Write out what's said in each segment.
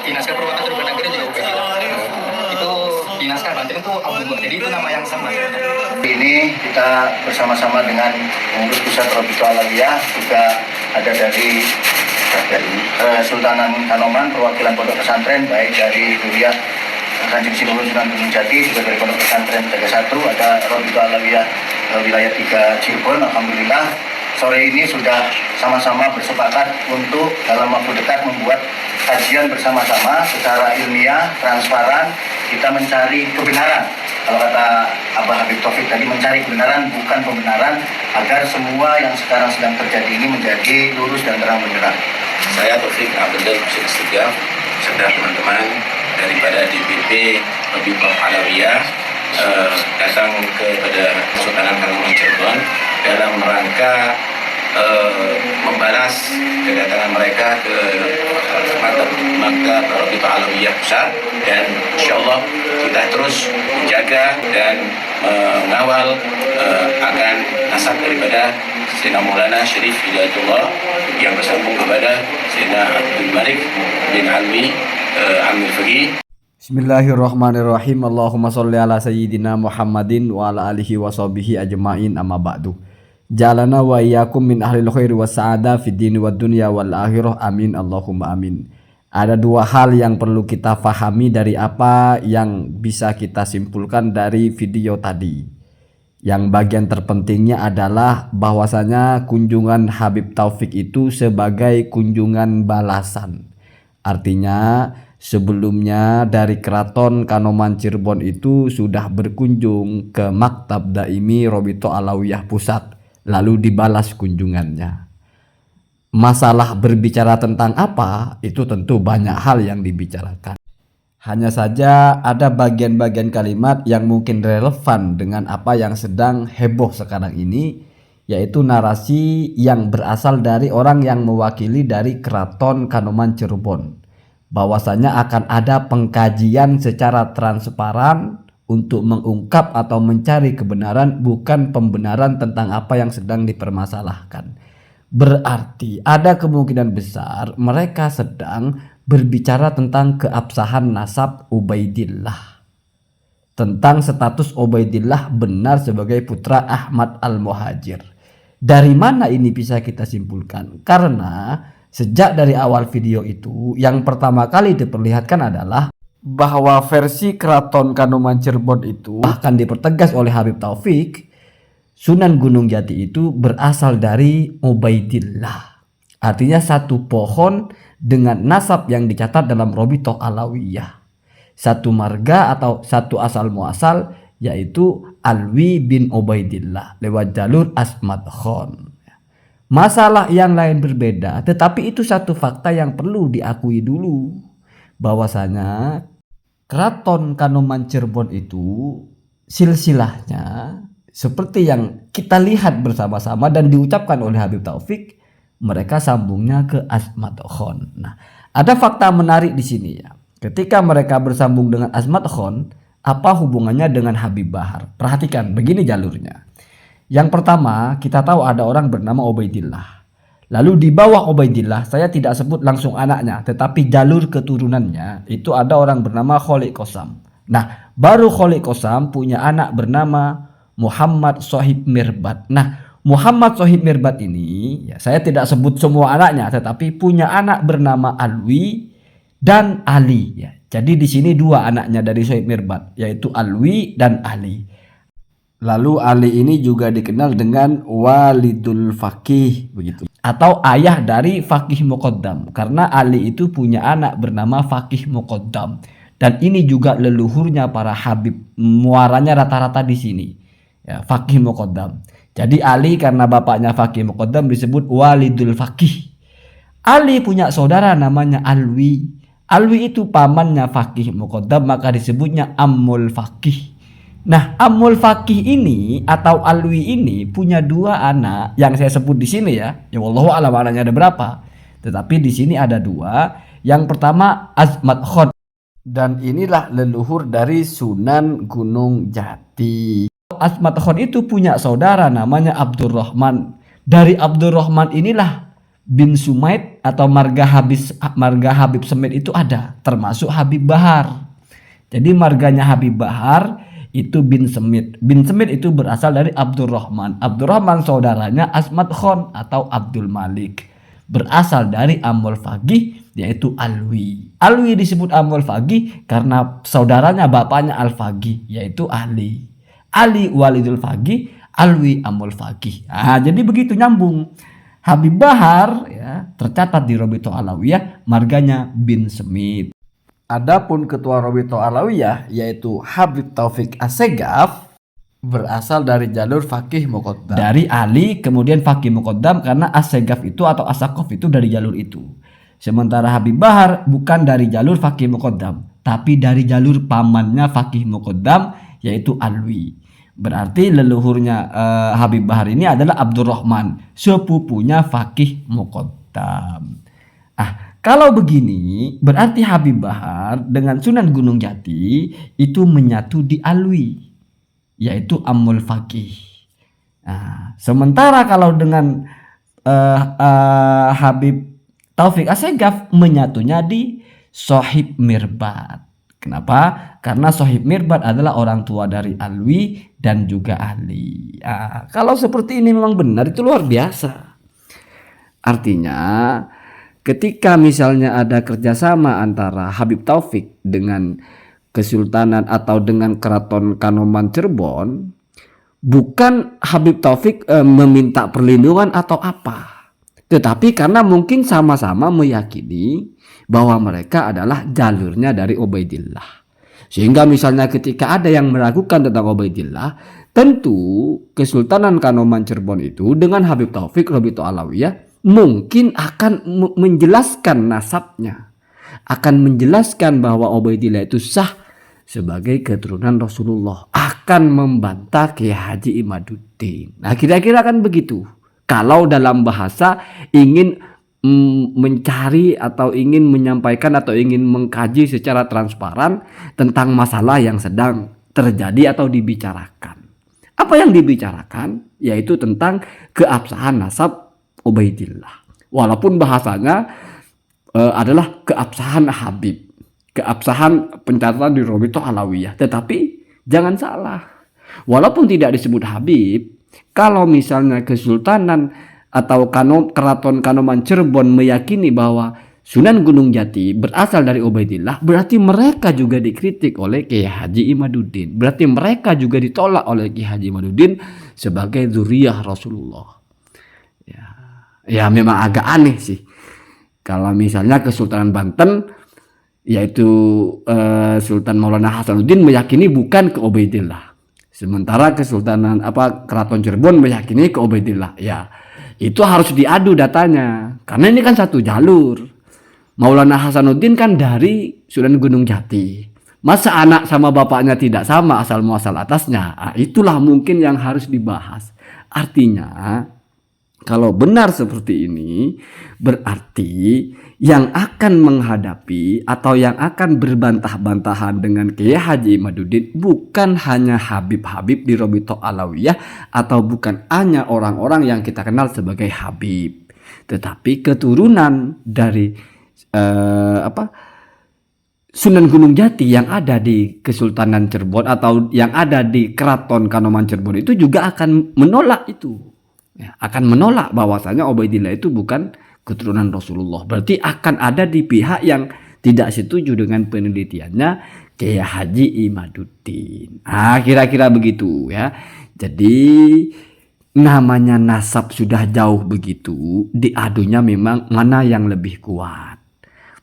di naskah perbuatan Cirebon Negeri juga Ubaidillah. Itu di naskah Banten itu Abdullah, jadi itu nama yang sama. Ini kita bersama-sama dengan pengurus pusat Robito Alawiyah, juga ada dari Sultanan Kanoman, perwakilan pondok pesantren, baik dari Duriah Kanjeng Sinurun Sunan Gunung Jati, juga dari pondok pesantren Jaga Satu, ada Robito Alawiyah wilayah 3 Cirebon. Alhamdulillah sore ini sudah sama-sama bersepakat untuk dalam waktu dekat membuat kajian bersama-sama secara ilmiah, transparan. Kita mencari kebenaran. Kalau kata Abah Habib Taufik tadi, mencari kebenaran bukan pembenaran, agar semua yang sekarang sedang terjadi ini menjadi lurus dan terang benderang. Saya Taufik Abdul Setiap, serta teman-teman daripada DPP Robito Alawiyah datang kepada Sultanan Kanoman Cirebon dalam rangka membalas kedatangan mereka ke Maktab Robito Alawiyah Pusat, dan insyaallah kita terus menjaga dan mengawal akan nasab daripada Sayyidina Maulana Syarif Hidayatullah yang bersambung kepada Sayyidina Abdul Malik bin Alwi Amir Faqih. Bismillahirrahmanirrahim. Allahumma sholli ala sayyidina Muhammadin wa ala alihi wa sahbihi ajma'in, amma ba'du. Jalana wa iyyakum min ahlil khairi was sa'ada fid dini wad dunya wal akhirah, amin Allahumma amin. Ada dua hal yang perlu kita fahami dari apa yang bisa kita simpulkan dari video tadi. Yang bagian terpentingnya adalah bahwasanya kunjungan Habib Taufik itu sebagai kunjungan balasan. Artinya sebelumnya dari Keraton Kanoman Cirebon itu sudah berkunjung ke Maktab Daimi Robito Alawiyah Pusat, lalu dibalas kunjungannya. Masalah berbicara tentang apa, itu tentu banyak hal yang dibicarakan. Hanya saja ada bagian-bagian kalimat yang mungkin relevan dengan apa yang sedang heboh sekarang ini, yaitu narasi yang berasal dari orang yang mewakili dari Keraton Kanoman Cirebon, bahwasanya akan ada pengkajian secara transparan untuk mengungkap atau mencari kebenaran, bukan pembenaran tentang apa yang sedang dipermasalahkan. Berarti ada kemungkinan besar mereka sedang berbicara tentang keabsahan nasab Ubaidillah, tentang status Ubaidillah benar sebagai putra Ahmad Al-Muhajir. Dari mana ini bisa kita simpulkan? Karena sejak dari awal video itu yang pertama kali diperlihatkan adalah bahwa versi Keraton Kanoman Cirebon itu akan dipertegas oleh Habib Taufik, Sunan Gunung Jati itu berasal dari Ubaidillah. Artinya satu pohon dengan nasab yang dicatat dalam Robito Alawiyah. Satu marga atau satu asal muasal, yaitu Alwi bin Ubaidillah lewat jalur Asmad Khan. Masalah yang lain berbeda, tetapi itu satu fakta yang perlu diakui dulu, bahwasanya Keraton Kanoman Cirebon itu silsilahnya seperti yang kita lihat bersama-sama dan diucapkan oleh Habib Taufik, mereka sambungnya ke Asmad Khan. Nah, ada fakta menarik di sini ya. Ketika mereka bersambung dengan Asmad Khan, apa hubungannya dengan Habib Bahar? Perhatikan, begini jalurnya. Yang pertama, kita tahu ada orang bernama Ubaidillah. Lalu di bawah Ubaidillah, saya tidak sebut langsung anaknya, tetapi jalur keturunannya itu ada orang bernama Kholik Qasam. Nah, baru Kholik Qasam punya anak bernama Muhammad Sohib Mirbat. Nah, Muhammad Sohib Mirbat ini, ya, saya tidak sebut semua anaknya, tetapi punya anak bernama Alwi dan Ali. Ya. Jadi di sini dua anaknya dari Sohib Mirbat, yaitu Alwi dan Ali. Lalu Ali ini juga dikenal dengan Walidul Faqih, begitu, atau ayah dari Faqih Muqaddam, karena Ali itu punya anak bernama Faqih Muqaddam. Dan ini juga leluhurnya para habib, muaranya rata-rata di sini. Ya, Faqih Muqaddam. Jadi Ali karena bapaknya Faqih Muqaddam disebut Walidul Faqih. Ali punya saudara namanya Alwi. Alwi itu pamannya Faqih Muqaddam, maka disebutnya Ammul Faqih. Nah, Ammul Faqih ini atau Alwi ini punya dua anak yang saya sebut di sini ya. Ya wallahu a'lam anaknya ada berapa. Tetapi di sini ada dua. Yang pertama Asmad Khan, dan inilah leluhur dari Sunan Gunung Jati. Asmad Khan itu punya saudara namanya Abdurrahman. Dari Abdurrahman inilah bin Sumaid atau marga Habib Semit itu ada, termasuk Habib Bahar. Jadi marganya Habib Bahar itu bin Semit. Bin Semit itu berasal dari Abdurrahman. Abdurrahman saudaranya Asmad Khan atau Abdul Malik. Berasal dari Amul Faqih yaitu Alwi. Alwi disebut Amul Faqih karena saudaranya bapaknya Al Faqih yaitu Ali. Ali Walidul Faqih, Alwi Amul Faqih. Nah, jadi begitu nyambung. Habib Bahar ya, tercatat di Robito Alawiyah marganya bin Semit. Adapun ketua Robito Alawiyah yaitu Habib Taufik Assegaf berasal dari jalur Faqih Muqaddam. Dari Ali kemudian Faqih Muqaddam karena Assegaf itu atau Asaqaf itu dari jalur itu. Sementara Habib Bahar bukan dari jalur Faqih Muqaddam, tapi dari jalur pamannya Faqih Muqaddam yaitu Alwi. Berarti leluhurnya Habib Bahar ini adalah Abdurrahman, sepupunya Faqih Muqaddam. Kalau begini, berarti Habib Bahar dengan Sunan Gunung Jati itu menyatu di Alwi, yaitu Amul Faqih. Nah, sementara kalau dengan Habib Taufik Assegaf menyatunya di Sohib Mirbat. Kenapa? Karena Sohib Mirbat adalah orang tua dari Alwi dan juga Ali. Kalau seperti ini memang benar, itu luar biasa. Artinya ketika misalnya ada kerjasama antara Habib Taufik dengan Kesultanan atau dengan Keraton Kanoman Cirebon, bukan Habib Taufik meminta perlindungan atau apa, tetapi karena mungkin sama-sama meyakini bahwa mereka adalah jalurnya dari Ubaidillah. Sehingga misalnya ketika ada yang meragukan tentang Ubaidillah, tentu Kesultanan Kanoman Cirebon itu dengan Habib Taufik Robito Alawiyah mungkin akan menjelaskan nasabnya, akan menjelaskan bahwa Ubaidillah itu sah sebagai keturunan Rasulullah, akan membantah Kiai Haji Imaduddin. Nah, kira-kira kan begitu. Kalau dalam bahasa ingin mencari atau ingin menyampaikan atau ingin mengkaji secara transparan tentang masalah yang sedang terjadi atau dibicarakan. Apa yang dibicarakan? Yaitu tentang keabsahan nasab Ubaidillah. Walaupun bahasanya adalah keabsahan Habib, keabsahan pencatatan di Robito Alawiyah. Tetapi jangan salah, walaupun tidak disebut Habib, kalau misalnya Kesultanan atau Keraton Kanoman Cirebon meyakini bahwa Sunan Gunung Jati berasal dari Ubaidillah, berarti mereka juga dikritik oleh Kiai Haji Imaduddin. Berarti mereka juga ditolak oleh Kiai Haji Imaduddin sebagai dzurriyyah Rasulullah. Ya memang agak aneh sih. Kalau misalnya Kesultanan Banten yaitu Sultan Maulana Hasanuddin meyakini bukan ke Ubaidillah. Sementara Kesultanan Keraton Cirebon meyakini ke Ubaidillah. Ya, itu harus diadu datanya. Karena ini kan satu jalur. Maulana Hasanuddin kan dari Sunan Gunung Jati. Masa anak sama bapaknya tidak sama asal muasal atasnya? Nah, itulah mungkin yang harus dibahas. Artinya kalau benar seperti ini, berarti yang akan menghadapi atau yang akan berbantah-bantahan dengan Kiai Haji Imaduddin bukan hanya Habib-Habib di Robito Alawiyah atau bukan hanya orang-orang yang kita kenal sebagai Habib, tetapi keturunan dari Sunan Gunung Jati yang ada di Kesultanan Cirebon atau yang ada di Keraton Kanoman Cirebon itu juga akan menolak itu. Ya, akan menolak bahwasanya Ubaidillah itu bukan keturunan Rasulullah. Berarti akan ada di pihak yang tidak setuju dengan penelitiannya Kiai Haji Imaduddin. Kira-kira begitu ya. Jadi namanya nasab sudah jauh begitu, diadunya memang mana yang lebih kuat,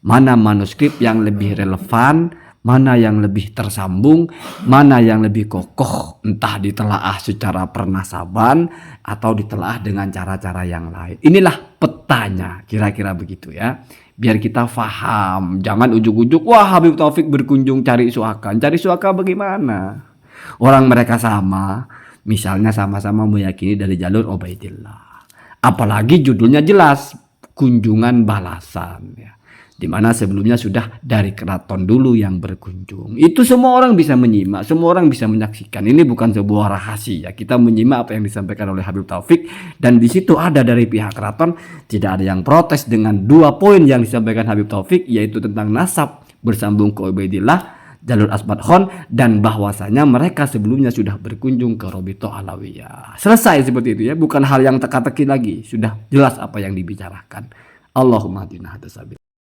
mana manuskrip yang lebih relevan, mana yang lebih tersambung, mana yang lebih kokoh, entah ditelaah secara pernasaban atau ditelaah dengan cara-cara yang lain. Inilah petanya, kira-kira begitu ya. Biar kita faham, jangan ujuk-ujuk, wah Habib Taufik berkunjung cari suaka. Cari suaka bagaimana? Orang mereka sama, misalnya sama-sama meyakini dari jalur Ubaidillah. Apalagi judulnya jelas, kunjungan balasan ya. di mana sebelumnya sudah dari keraton dulu yang berkunjung. Itu semua orang bisa menyimak, semua orang bisa menyaksikan. Ini bukan sebuah rahasia. Kita menyimak apa yang disampaikan oleh Habib Taufik, dan di situ ada dari pihak keraton tidak ada yang protes dengan 2 poin yang disampaikan Habib Taufik, yaitu tentang nasab bersambung ke Ubaidillah, jalur Asbad Khon, dan bahwasanya mereka sebelumnya sudah berkunjung ke Robito Alawiyah. Selesai seperti itu ya, bukan hal yang teka-teki lagi, sudah jelas apa yang dibicarakan. Allahumma hadina hadasabil.